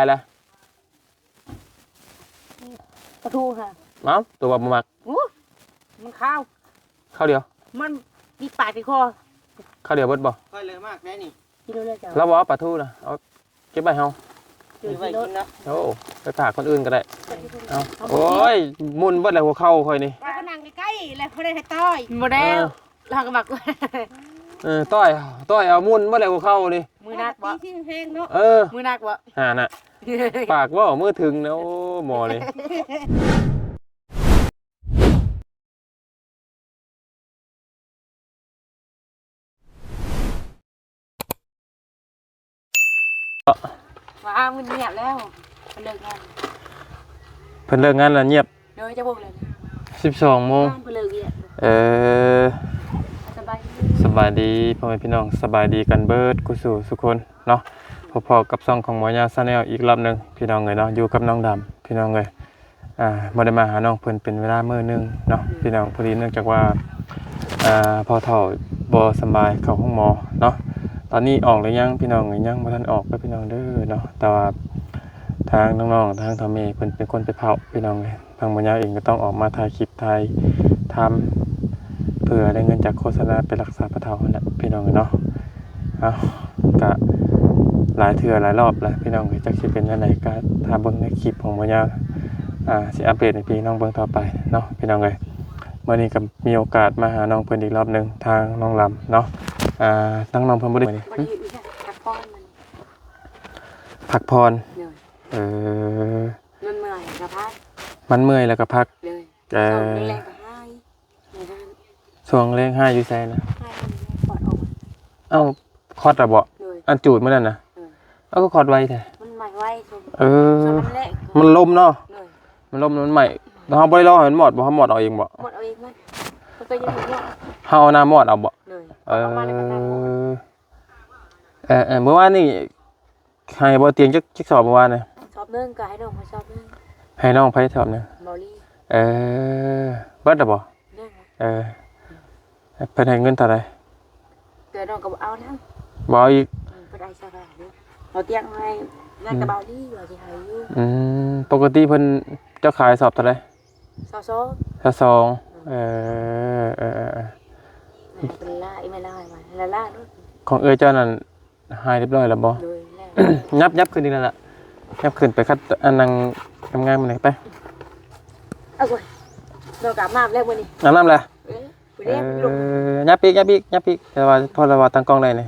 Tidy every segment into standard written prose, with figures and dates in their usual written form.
ไปแล้วปลาทูค่ะน้องตัวบะหมักมันข้าวเดียวมันมีปากในคอข้าวเดียวเบิดบ่ค่อยเลยมากแน่นี่กินเลยจ้ะแล้วบอกปลาทูนะเอาเก็บไปเฮากินไว้กินนะโอ้ไปฝากคนอื่นก็ได้เอาโอ้ยมุนเบิดเลยหัวเข่าค่อยนี่แล้วก็นั่งใกล้ๆแล้วเขาได้ให้ต้อยโมเดลลางกระบักต้อยเอามุนเบิดเลยหัวเข่านี่มือนักบ่ที่แห้งเนาะมือนักบ่น่ะปากว่ามือถึงนะโอ้หมอเลยว้ามันเงียบแล้วเพิ่นเลิกงานแล้วเงียบเดี๋ยวจะบอกเลย12 โมงเพิ่นเลิกเงียบสบายดีพ่อแม่พี่น้องสบายดีกันเบิดกุสู่ทุกคนเนาะพอๆกับซ่องของหมอยาซาแนลอีกรอบนึงพี่น้องเอ้ยเนาะอยู่กับน้องดำพี่น้องเอ้ยบ่ได้มาหาน้องเพิ่นเป็นเวลามื้อนึงเนาะพี่น้องพอดีเนื่องจากว่าพอเฒ่าบ่สบายเข้าห้องหมอเนาะตอนนี้ออกหรือยังพี่น้องยังบ่ทันออกเด้อพี่น้องเด้อเนาะแต่ว่าทางน้องๆทางทอมมี่เพิ่นเป็นคนไปเผาพี่น้องเอ้ยทางหมอยาเองก็ต้องออกมาถ่ายคลิปถ่ายทำเพื่อได้เงินจากโฆษณาไปรักษาปะเฒ่านั่นแหละพี่น้องเนาะเอาก็หลายเทื่อหลายรอบแล้วพี่น้องเอ้ยจักสิเป็นจังได๋ก็ถ้าเบิ่งในคลิปของหมอยาสิอัปเดตให้พี่น้องเบิ่งต่อไปเนาะพี่น้องเอ้ยมื้อนี้ก็มีโอกาสมาหาน้องเพิ่นอีกรอบนึงทางน้องลำเนาะทั้งน้องเพิ่นบ่ได้มื้อนี้พักพรมันเมื่อยกับพักมันเมื่อยแล้วก็พักช่วงแรงหายอยู่ไสนะเอ้าคอดอ่ะบ่อันจูดมื้อนั้นน่ะเอ้าก็คอดไวแท้มันใหม่ไวมันลมเนาะมันลมมันใหม่เฮาบ่ได้รอให้มันหมดบ่เฮาหมดเอาเองบ่หมดเอาเองมันก็ยังบ่เฮาเอาน้ำหมดเอาบ่เมื่อวานนี่ให้บ่เตียงจักสอบเมื่อวานน่ะสอบนึงก็ให้น้องมาสอบนึงให้น้องไปสอบนึงบ่ลี่เบิดอ่ะบ่เพิ่นให้เงินเท่าใดเดี๋ยวน้องก็เอานำบ่เอาอีกบ่ได้ซะแล้วเอาเตียงให้นั่นก็บ่ลี่ว่าสิให้อยู่ปกติเพิ่นเจ้าขายสอบเท่าใด22เป็นล่าอีไม่ล่ามาล่าด้วยของเจ้านั่นหายเรียบร้อยแล้วบ่ยับขึ้นอีกแล้วล่ะยับขึ้นไปคัดอันนังงามๆมื้อนี้ไปเอาไว้เรากลับน้ำแล้วมื้อนี้น้ำแหละยับอีกแต่ว่าพอเราตั้งกล้องได้นี่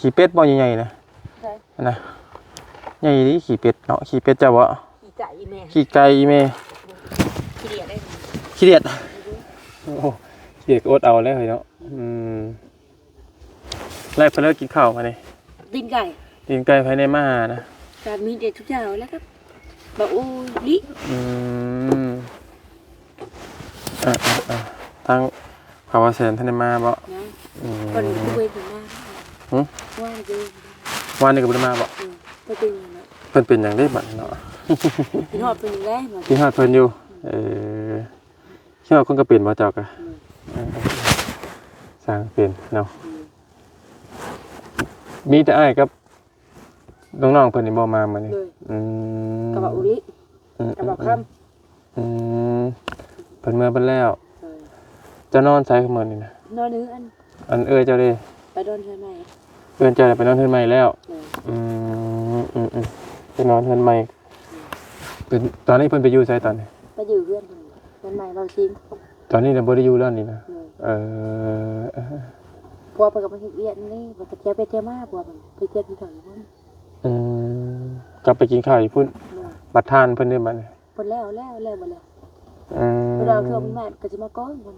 ขี้เป็ดบ่ใหญ่ๆนะนะใหญ่ดิขี้เป็ดเนาะขี้เป็ดเจ้าบ่ขี้ไก่อีแม่ขี้เดียดโอ้ขี้เดียดอดเอาแล้วเนาะแรกเพิ่นเลิกกินข้าวมานี่ตีนไก่ภายในมานะการมีเด็กทุกอย่างแล้วครับบ่อูลิทั้งภาวะแสนท่านได้มาบ่คนคุยถึงมาว่านี่ก็บ่ได้มาบ่เพิ่นเป็นหยังได้บัดเนาะพี่ฮอดเพิ่นแล้วพี่ฮอดเพิ่นอยู่คิดว่าคนก็เป็นบ่เจ้าก็สร้างเป็นเนาะมีแต่อ้ายกับน้องๆเพิ่นนี่บ่มามื้อนี้กระบะอุลิกระบะค่ำเพิ่นเมื่อเพิ่นแล้วจะนอนไสมื้อนี้นะนอนนึงอันเจ้าเด้ไปนอนเฮือนใหม่เจ้าไปนอนเฮือนใหม่แล้วไปนอนเฮือนใหม่เป็นตอนนี้เพิ่นไปอยู่ไสตอนนี้ไปอยู่เฮือนใหม่เราทิ้งตอนนี้น่ะบ่ได้อยู่แล้วนี่นะพอไปกับมันเวียนนี่บ่ไปเที่ยวมาพอไปเที่ยวที่ถอยพุ่นกลับไปกินข้าวอยู่พุ่นบัดทานเพิ่นได้บัดนี้เพิ่นแล้วบ่แล้วเราเครื่องแม่ก็สิมาก้อนพุ่น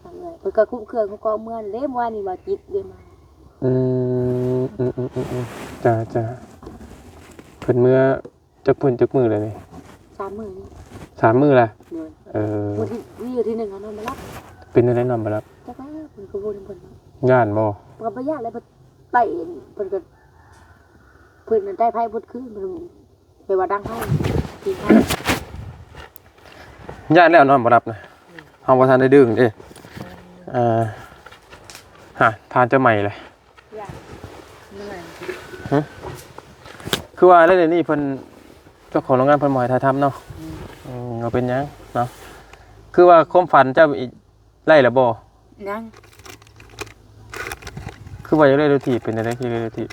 ทำเลยเพิ่นก็คุ้มเครื่องของกองเมื่อเด้มื้อนี้ว่าจิตเด้มาจ้าเพิ่นเมื่อจักมื้อเลยนี่3 มื้อนี่3 มื้อล่ะมื้อที่อยู่ที่1นอนมารับเป็นอะไรนอนมารับจักเพิ่นก็บ่เพิ่นย่านบ่ก็บ่ย่านแล้วเพิ่นไปเพิ่นก็เพิ่นได้ไผบ่คืนเพิ่นไปว่าดังให้กินข้าวย่านแล้วนอนบ่รับนะเฮาบ่ทันได้ดึงเด้ทานจะใหม่เลยย่านเมื่อยคือ คือว่าแล้วเดี๋ยวนี้เพิ่นเจ้าของโรงงานเพิ่นบ่ให้ถ่ายทำเนาะเอาเป็นหยังเนาะคือว่าความฝันเจ้าอีกไล่ละบ่ นั่ง คือว่าอยากได้รถถีบเป็นจังได๋คือได้รถถีบ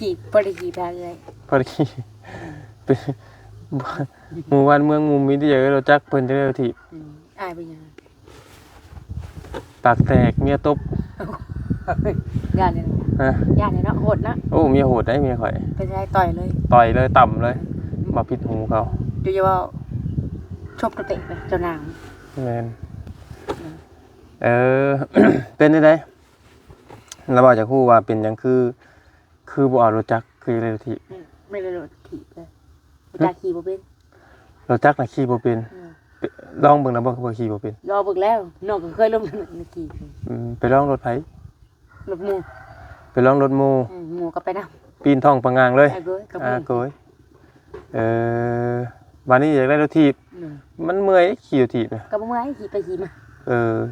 กี่บริกี่ทางเลย พอดี เป็นหมู่บ้านเมืองหมู่มีที่อยากได้รถจักรเพิ่นจะได้รถถีบ อายไปยัง ปากแตกเมียตบ งานเนี่ย ฮะ งานเนี่ยเนาะโหดนะ โอ้เมียโหดได้เมียข่อย เป็นไรต่อยเลย ต่อยเลยต่ำเลยมาพิษหูเขา โดยเฉพาะชกกระเตะไปเจ้านาง แม่นเป็นได้ไดแล้วบอกจากครู่ว่าเป็นหยังคือบ่เอารถจักรคือได้รถถีบ ไม่ได้โดนถีบเลยจากขี่บ่เป็น รถจักรน่ะขี่บ่เป็นลองเบิ่งแล้วบ่ขี่บ่เป็น รอบึกแล้วน้องก็เคยล้มในขี่ ไปลองรถไผ รถหมู ไปลองรถหมู่ หมูก็ไปนำ ปีนท้องปะงางเลย ไอ้เก้ยกับ โกยวันนี้อยากได้รถถีบมันเมื่อยขี่รถถีบน่ะ กับเมื่อให้ขี่ไปขี่มา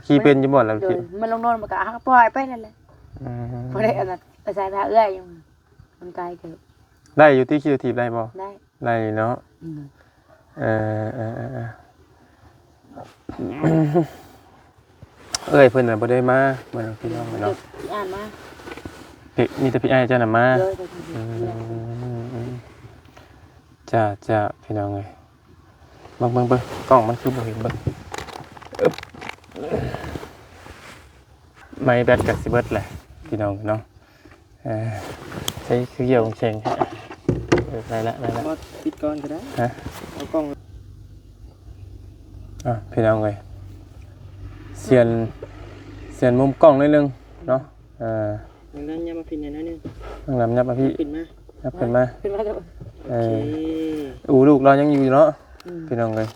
ขี่เป็นอยู่บ่แล้ว โด ถี ย บ มันลงนอนมันก็ปล่อยไปนั่นแหละบ่ได้อันนั้นไปใส่ผ้าเอื้อยยังมันไกลเกิน ได้อยู่ที่ขี่รถถีบได้บ่ ได้ ได้เนาะเพิ่นน่ะบ่ได้มาเหมือนพี่น้องเนาะ อ่านมา มีแต่พี่อ้ายเจ้าน่ะมา เลย จ้าพี่น้องเอ้ยเบิ่งกล้องมันคือบ่เห็นเบิ่งไม้แบตก็สิเบิดแหละพี่น้องเนาะใช้คือเกี่ยวของเชงฮะได้ละ บอสปิดก่อนก็ได้ ฮะ เอากล้อง พี่น้องเอ้ยเสียนมุมกล้องนิดนึงเนาะดังนั้นอย่ามาพินในนั้นนึง น้องลำยับมาพี่ ปิดมา ยับขึ้นมา ขึ้นมาแล้ว โอเค ลูกเรายังอยู่เนาะพี่น้องเอ้ย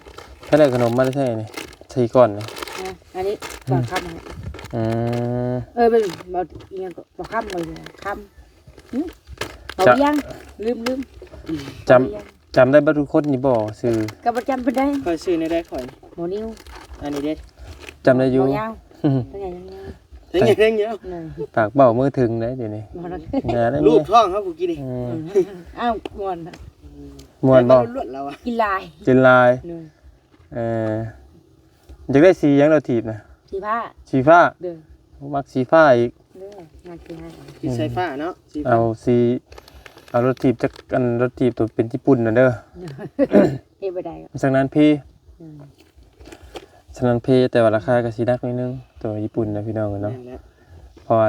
แค่ได้ขนมมาได้ใช่นี่ใช่ก่อนนี่ อันนี้ก่อนค่ำเป็นเราเอียงก็ค่ำเลยค่ำเอายังลืม จำได้บ่ทุกคนนี่บ่ชื่อ กับประจำไปได้ คอยซื้อในได้ข่อย หมอนิ้ว อันนี้เด็ด จำได้อยู่ ยาวตัวใหญ่ยัง เรื่องเยอะ ปากเบ้ามือถึงได้เดี๋ยวนี้งานได้ รูปท้องครับผู้กี้นี่ อ้าวมวน ม่วนบ่ ลวดเราอ่ะ กินลาย จินลายอยากได้สีหยังเราถีบนะ สีผ้า สีฟ้า เด้อ มักสีฟ้าอีก เด้องานสีผ้า สีไฟฟ้าเนาะสี เอารถถีบจักอันรถถีบตัวเป็นญี่ปุ่นน่ะเด้อ เอ้บ่ได้ สักนั้นพี่สักนั้นพี่แต่ว่าราคาก็สินักนิดนึงตัวญี่ปุ่นนะพี่น้องเนาะเพราะว่า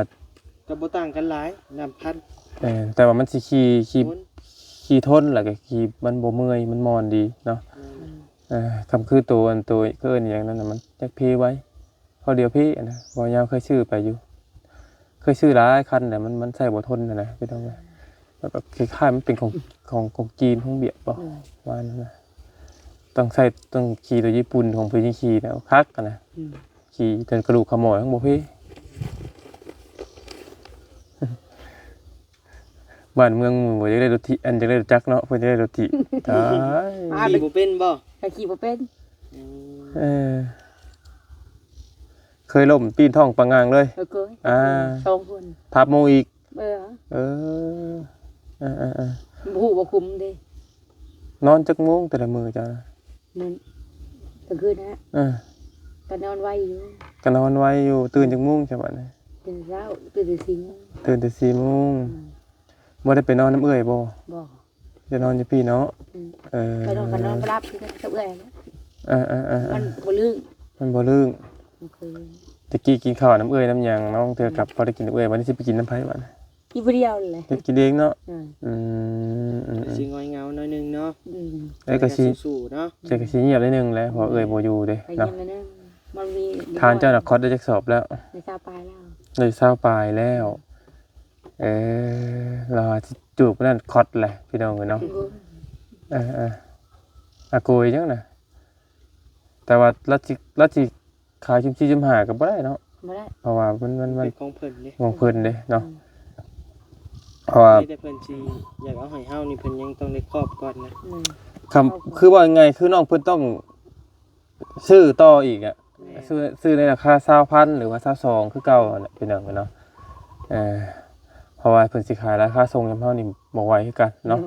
กับบ่ต่างกันหลายนำพัน แต่ว่ามันสิขี่ทนแล้วก็ขี่มันบ่เมื่อยมันมอนดีเนาะคำคือตัวก็เอิ้นอย่างนั้นน่ะมันจักพี่ไว้พอเดียวพี่นะบ่ยาวเคยซื้อไปอยู่เคยซื้อหลายคันแต่มันใส่บ่ทนนะพี่น้องแบบคล้ายๆมันเป็นของจีนของเบียดบ่ว่านั่นนะต้องขี่ตัวญี่ปุ่นของพี่ขี่นะคักกันนะขี่จนกระดูกขโมยทั้งบ่พี่บ้านเมืองบ่อยากได้รถถีอันจะได้รถจักรเนาะเพิ่นจะได้รถถีตาย ขี่บ่เป็นบ่ ก็ขี่บ่เป็น เคยล่มปีนท้องปะงางเลย เก้ย2คน พับโมอีกฮู้บ่คุ้มเด้ นอนจักโมงแต่ละมื้อจ้ะ มันกลางคืนนะก็นอนไว้อยู่ ก็นอนไว้อยู่ตื่นจักโมงจังหวะนี้ ตื่นเช้าตื่นแต่4:00 น ตื่นแต่ 4:00 นบ่ได้ไปนอนน้ำเอื้อยบ่ บ่ จะนอนอยู่พี่เนาะไปนอนบ่รับคือกับเอื้อยนะมันบ่ลึก มันบ่ลึก มันเคย ตะกี้กินข้าวน้ำเอื้อยน้ำหยังน้องเธอกลับพอได้กินน้ำเอื้อยวันนี้สิไปกินน้ำไผบัดนี้ กินผู้เดียวเลย กินเองเนาะ สิงอยเงาหน่อยนึงเนาะ ก็สิ สู้ๆเนาะ ก็สิเงียบได้นึงแล้วเพอเอื้อยบ่อยู่เด้ ไป เนาะ ยังไงนะมันมี ทานเจ้าน่ะคอดได้จักสอบแล้ว ในชาวปลายแล้ว ได้20ปลายแล้วเราสิจูบนั่นคอดแหละพี่น้องเนาะอาโกยจังน่ะแต่ว่าลัทธิขายชิมๆหาก็บ่ได้เนาะ บ่ได้ เพราะว่ามัน เป็นของเพิ่นเด้ ของเพิ่นเด้เนาะเพราะว่า แต่เพิ่นสิอยากเอาให้เฮานี่เพิ่นยังต้องได้ครอบก่อนนะ คือว่าไงคือน้องเพิ่นต้องซื้อต่ออีกอ่ะซื้อในราคา 20,000 หรือว่า22คือเก่าน่ะพี่น้องเนาะเพราะว่าเพิ่นสิขายราคาส่งยามเฮานี่บ่ไหวคือกันเนาะ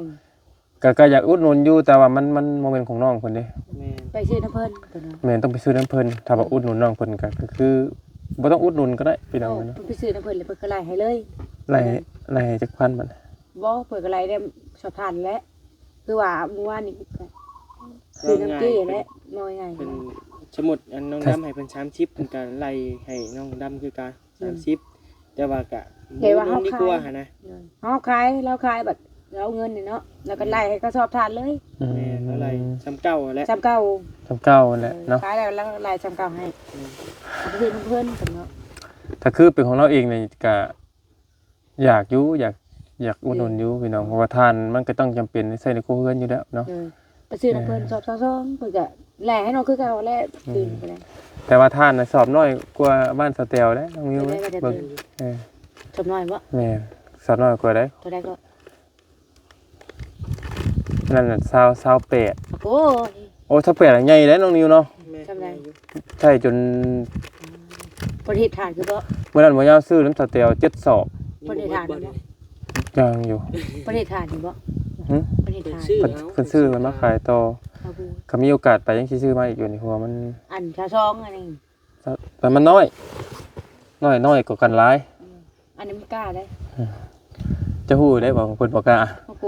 ก็อยากอุดหนุนอยู่แต่ว่ามันบ่แม่นของน้องเพิ่นเด้ แม่น ไปซื้อน้ำเพิ่นตัวนั้น แม่นต้องไปซื้อน้ำเพิ่นถ้าว่าอุดหนุนน้องเพิ่นก็คือบ่ต้องอุดหนุนก็ได้พี่น้องเนาะ ไปซื้อน้ำเพิ่นเลยเพิ่นก็ไล่ให้เลย ไล่ให้จักพันบัด บ่เพิ่นก็ไล่ได้ชอบทานแล้วคือว่าเมื่อวานนี้ซื้อน้ำเกลือและน้อยไง เป็นสมุดอันน้องดำให้เพิ่น30เพิ่นก็ไล่ให้น้องดำคือกัน30แต่ว่าก็บ่ดีกว่าหั่นนะ เฮาขายเราขายแบบเราเงินนี่เนาะแล้วก็ไล่ให้ก็ชอบทานเลย แม่นอะไรซ้ำเก่าแหละ จำเก่า จำเก่านั่นแหละเนาะ ขายแล้วไล่จำเก่าให้เอาไปซื้อน้ำเพิ่นกันเนาะ ถ้าคือเป็นของเราเองนี่ก็อยากอยู่อยากอุดหนุนอยู่พี่น้องเพราะว่าทานมันก็ต้องจำเป็นใส่ในครัวเรือนอยู่แล้วเนาะ ไปซื้อน้ำเพิ่นชอบซ้อมเพิ่นก็แหล่ให้น้องคือเก่าแหล่คืนไปเลย แต่ว่าทานน่ะสอบน้อยกว่าบ้านสเตลเด้น้องมิวเบิ่งเออ จบน้อยบ่ แม่สอบน้อยกว่าได้ ตัวใดก็ นั่นน่ะ28 โอ้ย โอ้28ใหญ่เด้น้องนิวเนาะ จำได้ ใช่จน ประเทศทานคือบ่ เมื่อนั้นบ่ยาวซื้อน้ำสเตล7สอบ ประเทศทานบ่ ยังอยู่ ประเทศทานอยู่บ่ หึ ประเทศทาน ชื่อ เพิ่นซื้อมันมาขายต่อ เอาบู ก็มีโอกาสไปยังสิซื้อมาอีกอยู่นี่เพราะว่ามัน อันชาซองอันนี้ แต่มันน้อยกว่ากันหลาย อันนี้ไม่กล้าได้ จะฮู้ได้บ่เพิ่นบ่กล้า โอ้โห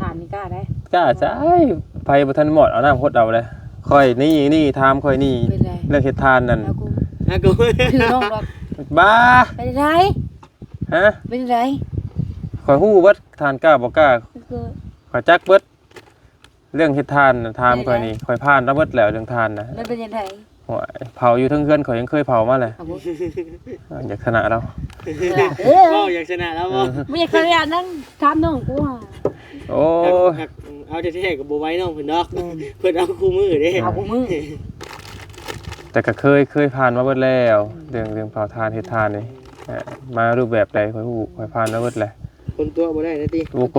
ทานนี่กล้าได้ กล้าจ้ายไผบ่ทันหมดเอาน้ำพดเอาเลยค่อยนี่ถามค่อยนี่ เป็นไร เรื่องเฮ็ดทานนั่น แล้วกู อากู ถือน้องดอก บ้า เป็นไร ฮะ เป็นไร ข่อยฮู้เบิดทานกล้าบ่กล้า คือ ข่อยจักเบิดเรื่องเฮ็ดทานน่ะถามข่อยนี่ข่อยผ่านแล้วเบิดแล้วเรื่องทานน่ะ มันเป็นยังไง โอ้ยเผาอยู่เทั้งเฮือนข่อยยังเคยเผามาเลย เอาบู อยากชนะเรา เออ บ่อยากชนะแล้วบ่ ไม่อยากขนาดนั้นถามน้องกูอ่ะ โอ้ย เอาแท้ๆก็บ่ไว้น้องเพิ่นดอกเพิ่นเอาคู่มือเด้ เอากูมือ แต่ก็เคยผ่านมาเบิดแล้วเรื่องเผาทานเฮ็ดทานนี่มารูปแบบใดข่อยฮู้ข่อยผ่านมาเบิดแล้ว คนตัวบ่ได้นะติ โอ้โห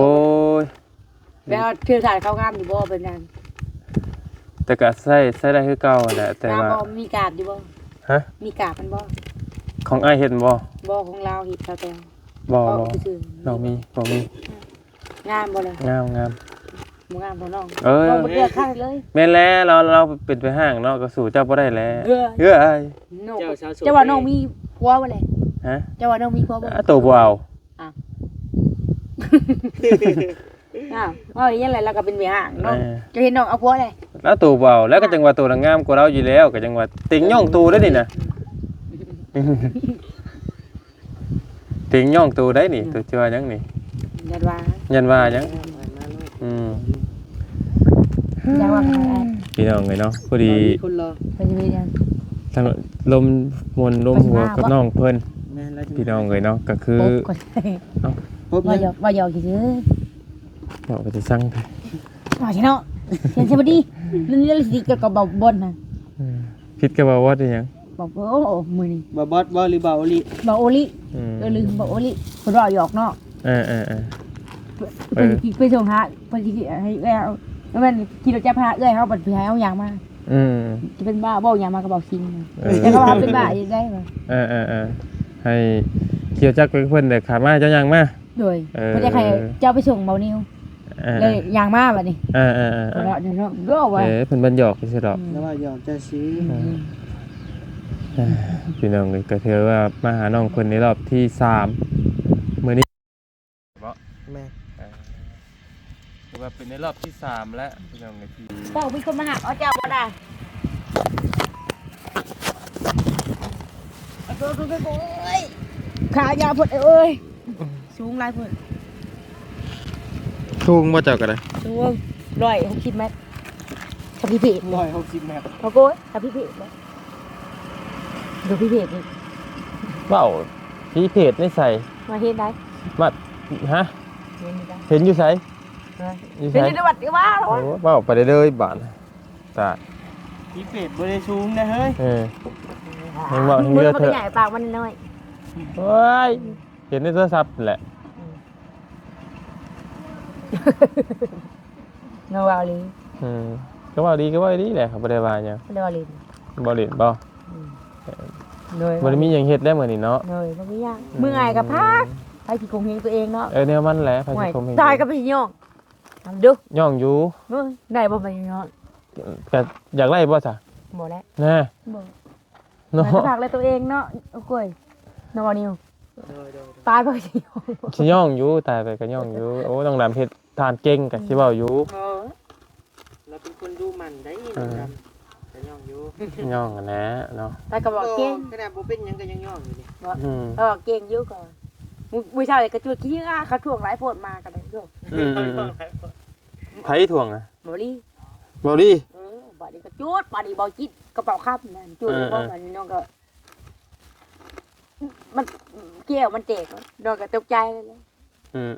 ย แล้วคือถ่ายเข้างามอยู่บ่เป็นนั่น แต่ก็ใช้ได้คือเก่าแหละแต่ งาม ว่า บ่มีกาบอยู่บ่ ฮะ มีกาบมันบ่ ของอ้ายเฮ็ดบ่ บ่ของเราหิบเราแต่ บ่ เอาไปซื้อ เรามีบ่มี งามบ่เลย งาม บ่งามบ่น้อง เอ้ย บ่บ่เลือกข้างเลย แม่นแล้วเราเป็นไปห้างเนาะก็สู้เจ้าบ่ได้แล้ว เออ เอ้ย น้อง เจ้าสาวโสด เจ้าว่าน้องมีผัวบ่เลย ฮะ เจ้าว่าน้องมีผัวบ่ อ่ะตัวบ่เอา อ้าวว่าอย่างนั้นแหละเราก็เป็นเมียห่างน้อง เออ จะเห็นน้องเอาผัวเลย แล้วตัวบ่เอาแล้วก็จังว่าตัวน่ะงามกว่าเราอยู่แล้วก็จังว่าติงย่องตูได้นี่น่ะ ติงย่องตูได้นี่ตัวเจ้าหยังนี่ ยันว่า ยันว่าหยังอืม ยันว่าใคร พี่น้องเอ้ยเนาะพอดี คนรอ ไปจะมียัง ทางลมมวนลมหัวกับน้องเพิ่น แม่นแล้ว พี่น้องเอ้ยเนาะก็คือ ก็ได้ พบ ว่า ยัง ว่าหยอกซื่อ บอกก็จะสั่งไป ว่าใช่เนาะเห็นใช่บ่ดีเรื่องสิก็ก็บอกบนน่ะ คิดกับว่าว่าได้หยัง บอกโอ้มื้อนี้ บ่บอสบ่หรือบ่โอลิ บอกโอลิ อืม ลืมบอกโอลิเพิ่นว่าหยอกเนาะ เออ เพิ่นไปส่งหาเพิ่นสิให้เอ้ยเอาแล้วมันขี่รถจักรพาเอ้ยเฮาบัดไปหาเอาหยังมา อืม จะเป็นบ้าบ่หยังมาก็บอกจริง เออ แต่ก็ว่าเป็นบ้ายังได้บ่ ให้เกี่ยวจักไปเพิ่นได้ขามาเจ้ายังมา โดยเพิ่นจะให้เจ้าไปส่งเบานิวเลยยางมาบัดนี้ เออ เนาะเดี๋ยวเนาะเด้อว่า เพิ่นบันหยอกซื่อดอก แล้วว่าหยอกจะซื้อ พี่น้องก็ถือว่ามาหาน้องเพิ่นในรอบที่3มื้อนี้ แม่ ถือว่าเป็นในรอบที่3แล้วพี่น้องที่ เจ้ามีคนมาหาเอาเจ้าบ่ได้โอ้ยขายาวพุ่นเอ้ยสูงหลายพุ่น ทุ่งบ่เจ้าก็ได้ สูง160 เมตรถ้าพี่เพจ 160เมตร เขาโก้ยถ้าพี่เพจดูพี่เพจนี่ เว้าที่เพจนี่ใส่ มาเห็นได้ มาฮะ เห็นได้ เห็นอยู่ไสอยู่ เป็น ไส ในวัดดีว่าเหรอ โอ้เว้าไปได้เลยบาดตา ที่เป็ดบ่ได้สูงนะเฮ้ย เห็นบ่เห็น มื เย อ อะ มัน เถ ก็ อะ ใหญ่ปากมันน้อย เฮ้ยเห็นในโทรศัพท์แหละ โนวาลี ก็ว่าดีแหละครับบ่ได้ว่าหยัง โนวาลี บ่เล่นบ่ โดย บ่ได้มีหยังเฮ็ดได้มื้อนี้เนาะ โดยบ่มีอย่างมือไงกับพักไปที่คงเฮงตัวเองเนาะ แนวมันแหละไผสิคมเห็น ตายกับพี่น้อง ดู ย่องอยู่ ได้บ่ไปย้อน ก็อยากไล่บ่ซะ บ่แล้ว แน่ บ่ เนาะ ฝากเลยตัวเองเนาะโอ้ยนอนิวตายไปสิ สิย่องอยู่ตายไปก็ย่องอยู่โอ้น้องดำเฮ็ดทานเก่งก็สิเว้าอยู่ เราเป็นคนดูมันได้น้องดำก็ย่องอยู่ ย่องกันแหละเนาะ แต่ก็บอกเก่ง ขนาดบ่เป็นหยังก็ยังย่องอยู่นี่ อืม เก่งอยู่ก่อนมื้อเช้าเลยกระจุดขี้เขาถ่วงหลายโพดมากันเลยโย อืมไผถ่วงอ่ะ บ่ลี่ บ่ดี บัดนี้ก็จุดบัดนี้บ่จิตกระเป๋าคับนั่นจุดบ่บัดนี้น้องก็มันเกี่ยวมันแตกน้องก็ตกใจเลย อืม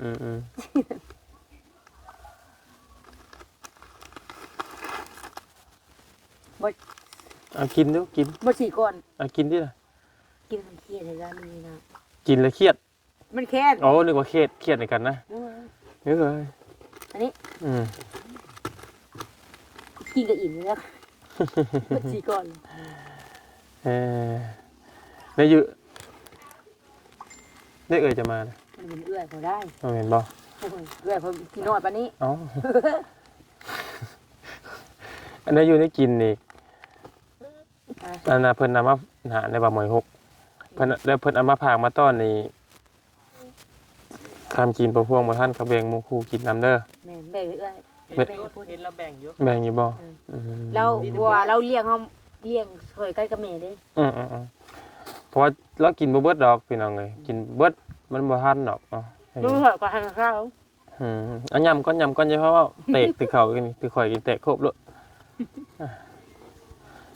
เอากินดูกิน บ่สิก่อน เอากินดิล่ะ กินมันเครียดเลยจ้านี่นะ กินแล้วเครียด มันแค้น โอ้นึกว่าเครียดในกันนะเอ้ย อันนี้ อืม กินก็อิ่มแล้วบ่สิก่อน ได้อยู่ได้เอ่ยจะมานะ มันเป็นเอื้อยเขาได้ เอาเห็นบ่ เอื้อยเขาพี่น้อยปานนี้ เอ้า อันนี้อยู่ได้กินอีกอันน่ะเพิ่นนำมาหาในบ่าหมวย6เพิ่นแล้วเพิ่นเอามาผากมาต้อนนี่คำกินประพวงบ่ทันกับแบ่งหมู่คู่กินนำเด้อ แม่แบ่งเอื้อย เห็นเราแบ่งอยู่ แบ่งอยู่บ่ เราบัวเราเลี้ยงเฮาเลี้ยงเคยใกล้กับแม่เด้ เพราะว่าเรากินบ่เบิดดอกพี่น้องเอ้ยกินเบิดมันบ่ทันดอกเนาะ ดูเถอะก็ให้ข้าว อันยำก้อนอย่าเพราะว่าเตะตึกเขากันตึกข่อยกินเตะครบเลย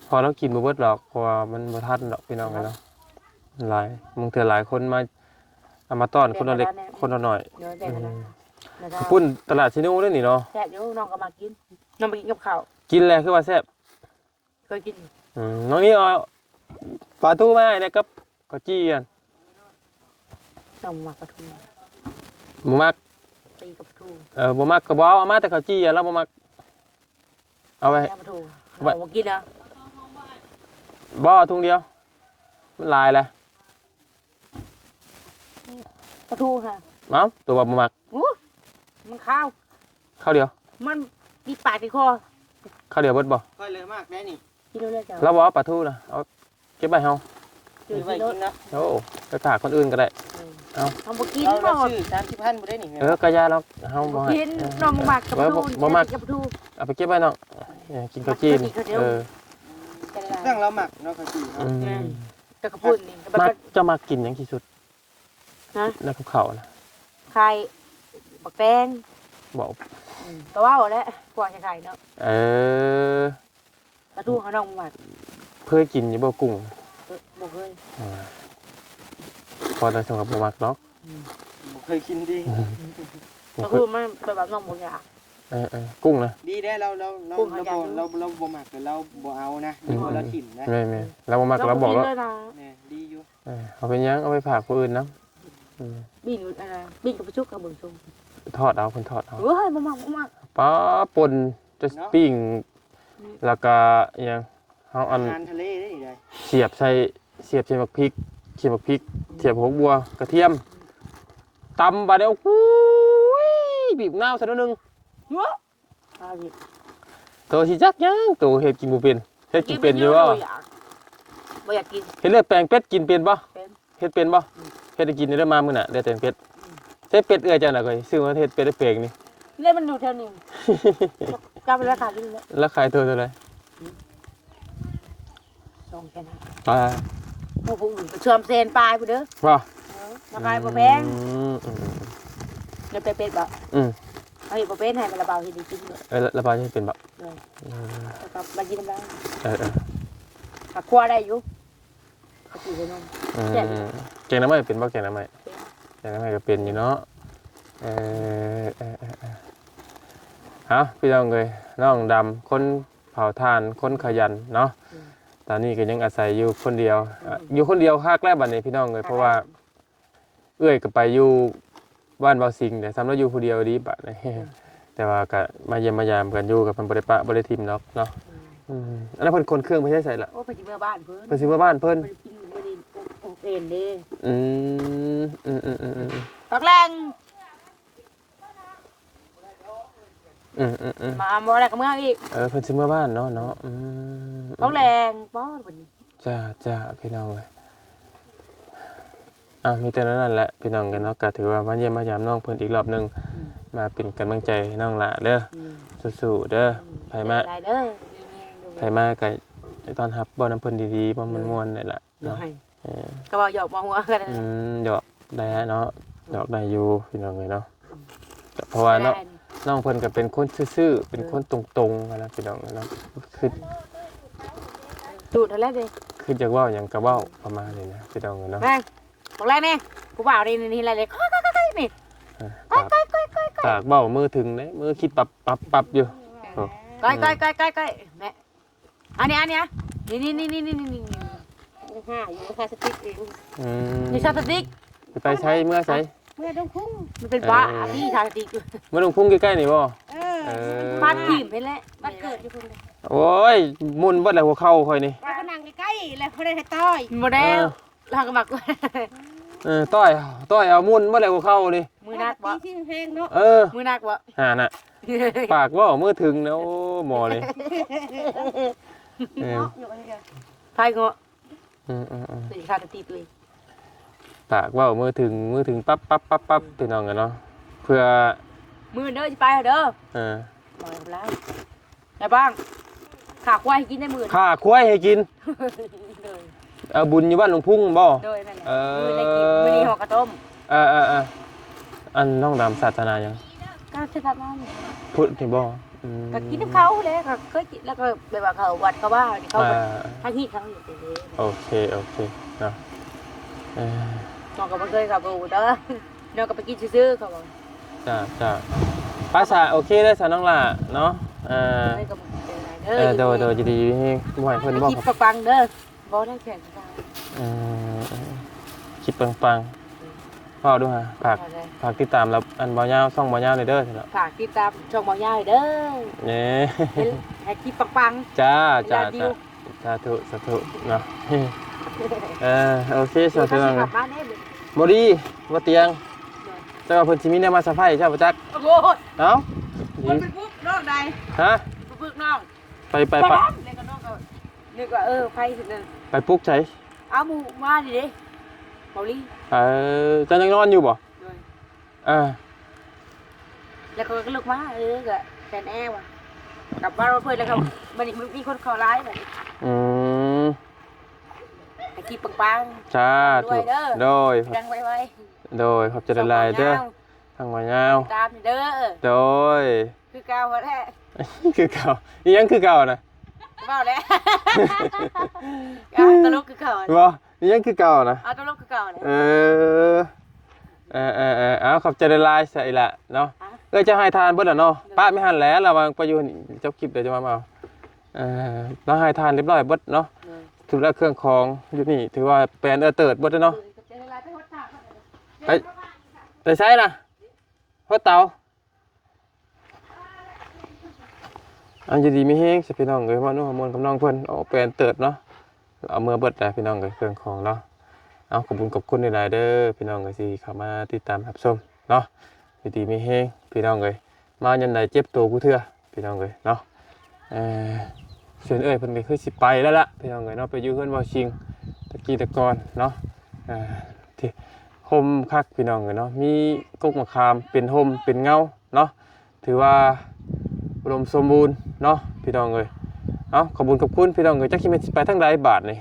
พอเรากินบ่เบิดดอกเพราะว่ามันบ่ทันดอกพี่น้องเนาะหลายมึงเถื่อหลายคนมาเอามาต้อนคนละเล็กคนละหน่อย เดี๋ยวแบ่งกันนะ ปุ้นตลาดชิโน่ด้วยนี่เนาะ แซ่บอยู่น้องก็มากินน้องไปกินกับข้าว กินแล้วคือว่าแซ่บ เคยกิน น้องนี่เอาปลาทูมาให้นะครับก็จี้กัน น้องมากระทู บ่มัก ตีกับทู บ่มักก็บ่เอามาแต่เขาจี้แล้วบ่มักเอาไว้ แม่กระทูเอามากินนะ บ่ถุงเดียวมันหลายแหละ กระทูค่ะ เอ้าตัวบ่มัก มันข้าว ข้าวเดียว มันมีปากที่คอ ข้าวเดียวเบิดบ่ ค่อยเลยมากแน่นี่ กินเรื่อยๆจ้ะ แล้วบ่เอาปลาทูนะเอาเก็บไว้เฮา กิน ไว้ ร กินนะ โอ้ไปฝากคนอื่นก็ได้ เอาบ่กิน เรา หมด ซื้อ30,000บ่ได้นี่ ก็ยาแล้วเฮาบ่ให้ กินน้องมากกับทู บ่มัก กับทู เอาไปเก็บไว้เนาะกินข้าวจีนเออ เรื่องเราหมักเนาะก็สิ กับกระพุ้นนี่ มักจะมากินหยังที่สุด ฮะ ในภูเขานะ ไข่บักแตง บอก ก็ว่าแล้วกว่าจะไข่เนาะ อ กระทูเขาน้องมาก เพื่อกินอยู่บ่กุ้ง บ่เคย พอได้สำหรับบ่มักเนาะ บ่เคยกินดี กระทูมันเป็นแบบน้องบ่อยาก กุ้งนะ ดีได้เราบ่หมักแต่เราบ่เอานะเราถิ่มนะ แม่เราบ่มักเราบอกแล้ว แม่ดีอยู่ เอาไปยังเอาไปฝากคนอื่นนะ บินอะไรบินกับประชุกกับเบิ่งชม ทอดเอาคนทอดเอา เฮ้ยบ่มัก ป้าป่นจะปิ้งแล้วก็ยังเฮาอัน อาหารทะเลได้นี่ได้ เสียบใส่บักพริกเสียบบักพริกเสียบหัวบัวกระเทียมตำบาดเดียวอุ้ยบีบน้ำสักนิดนึง เนาะเอาดิ ตัวสิจักยังตัวเฮ็ดกินบ่เป็นเฮ็ดกินเป็นอยู่บ่ บ่อยากกิน เฮ็ดเลือดแปลงเป็ดกินเป็นบ่ เป็น เฮ็ดเป็นบ่เฮ็ดให้กินได้มามื้อน่ะได้แต่เป็ดใช้เป็ดเอื้อจังน่ะก็ซื้อมาเฮ็ดเป็ดได้เปลงนี่ เนี่ยมันอยู่แถวนี้กลับไปราคาที่นี่ แล้วขายตัวเท่าไหร่ ส่งแค่นั้น อ่า พวกอื่นก็เชื่อมเซนปลายไปเด้อ บ่ ราคาบ่แพงเดี๋ยวเป็ดบ่เอาอีกบ่เป็นให้มันระบายให้ดีกินเด้อ แล้วปลาจะเป็นบ่ แล้วก็มากินได้ ถ้าคั่วได้อยู่ก็กินได้นม แกงน้ำมันเป็นบ่แกงน้ำมันแกงน้ำมันก็เป็นอยู่เนาะพี่น้องเลยน้องดำคนเผาถ่านคนขยันเนาะตอนนี้ก็ยังอาศัยอยู่คนเดียวอยู่คนเดียวคากแรกบัดนี้พี่น้องเลยเพราะว่าเอื้อยก็ไปอยู่บ้านเบาสิงแต่ซ้ำแล้วอยู่ผู้เดียวดีบัดนี้แต่ว่าก็มาเยี่ยมมายามกันอยู่กับเพิ่นบ่ได้ปะบ่ได้ทิมเนาะอันนั้นเพิ่นคนเครื่องไปใช้ใส่ละ โอ้ไปกินเมื่อบ้านเพิ่น เพิ่นสิมาบ้านเพิ่น ไปกินมื้อนี้โอเอ็นเด้ อืม ตอกแรง มาบ่ได้ก็เมื่ออีก เพิ่นสิเมื่อบ้านเนาะต้องแรงบ่บัดนี้ จ้าพี่น้องเอ้ยมีแต่นั้นแหละพี่น้องกันเนาะก็ถือว่ามาเยี่ยมมายามน้องเพิ่นอีกรอบนึงมาเป็นกำลังใจให้น้องละเด้อสู้ๆเด้อไผมาก็ต้อนรับบ่น้ำเพิ่นดีๆบ่ม่วนๆนี่ล่ะเนาะก็บ่หยอกบ่หัวก็ได้หยอกได้เนาะหยอกได้อยู่พี่น้องเอ้ยเนาะเพราะว่าเนาะน้องเพิ่นก็เป็นคนซื่อๆเป็นคนตรงๆนะพี่น้องเนาะคือสูตรแล้วเด้คือจักเว้าหยังก็เว้าประมาณนี้นะพี่น้องเนาะบอกแล้วนี่กูบ่าวนี่อะไรเลยนี่ปากเบ้ามือถึงเด้มือคิดปับอยู่ก้อยแม่อันนี้นี่ห้าอยู่พลาสติกเองนี่พลาสติกไปใช้เมื่อใช้เมื่อดงพุ่งมันเป็นบ้าพี่พลาสติกเมื่อดงพุ่งใกล้ๆนี่บ่บ้านถิ่มไปแล้วบ้านเกิดอยู่พุ่งโอ้ยมุนเบิดแล้วหัวเข่าค่อยนี่บ้านก็นั่งใกล้ๆแล้วเขาได้ให้ต้อยบ่ได้ทางกระบักต้อยเอามุนเบิดแล้วหัวเข่านี่มือนักบ่ที่แพงเนาะมือนักบ่น่ะปากว่ามือถึงแล้วหมอเลยไฟเงาะตีขาดตีตัวปากว่ามือถึงปั๊บพี่น้องกันเนาะเพื่อมือเด้อจะไปเด้อมาแล้วไงบ้างขาควายให้กินได้มือขาควายให้กินบุญอยู่บ้านหลวงพุ่งบ่มือได้กินมือนี่ห่อกระต้มอันน้องดำศาสนายังก็ศาสนาพุทธนี่บ่ก็กินน้ำเขาเลยก็เคยกินแล้วก็ไปว่าเขาวัดเขาว่าเขาทั้งที่ทั้งอยู่ตีโอเคเนาะน้องก็ไม่เคยขับรถเด้อน้องก็ไปกินซื้อเขาบอกจ้าภาษาโอเคได้สาวน้องล่ะเนาะโดยจะดีให้บ่ให้เพิ่นบอกคลิปปังเด้อบ่ได้แข่งกันคลิปปังพ่อดูฮะฝากติดตามแล้วอันบ่ยาวช่องบ่ยาวเลยเด้อฝากติดตามช่องบ่ยาวเด้อให้คลิปปังจ้าสาธุเนาะโอเคสาธุน้องบ่ดีบ่เตียงเจ้าเพิ่นสิมีแนวมาสะไผเจ้าบ่จักโอ้โหเอ้าคนไปปุ๊กน้องใดฮะปุ๊กน้องไปเล่นกับน้องก็นึกว่าไผสินึงไปปุ๊กไสเอาหมู่มาดิเด้เบาลี่เจ้ายังนอนอยู่บ่แล้วก็ลุกมาก็แฟนแอร์ว่ะกลับบ้านเพิ่นแล้วก็มันมีคนขอร้ายแบบไอ้กีปังจ้าถูกโดยดังไว้โดยขอบใจละลายเด้อทางมายาวตามเด้อโดยคือเก่าพอแท้คือเก่ายังคือเก่านะเบ้าแล้วตลกคือเก่าบ่ยังคือเก่านะตลกคือเก่าเอาขอบใจละลายใส่ละเนาะจะให้ทานเบิดแล้วเนาะป้าไม่หันแล้วระวังไปอยู่เจ้าคลิปเดี๋ยวจะมาเอาเราให้ทานเรียบร้อยเบิดเนาะถือว่าเครื่องของอยู่นี่ถือว่าแปลนเติร์ดเบิดเนาะไปใช้นะพอเตาอันจะดีไม่แห้งสิพี่น้องเลยว่านุ่มมนกับน้องเพื่อนเอาแปลนเติร์ดเนาะเอาเมื่อเบิดแต่พี่น้องเลยเครื่องของเนาะเอาขอบคุณในรายเด้อพี่น้องเลยสิเข้ามาติดตามรับชมเนาะดีไม่แห้งพี่น้องเลยมายันใดเจ็บตัวกูเถื่อพี่น้องเลยเนาะเชิญเพิ่นไปคือสิไปแล้วล่ะพี่น้องเลยเนาะไปอยู่เพื่อนวอชิงตะกี้ตะกอนเนาะที่โฮมคักพี่น้องเลยเนาะมีกกมะขามเป็นโฮมเป็นเงาเนาะถือว่าอุดมสมบูรณ์เนาะพี่น้องเลยเอาขอบคุณพี่น้องเลยจักคิดไปทั้งหลายบาทนี่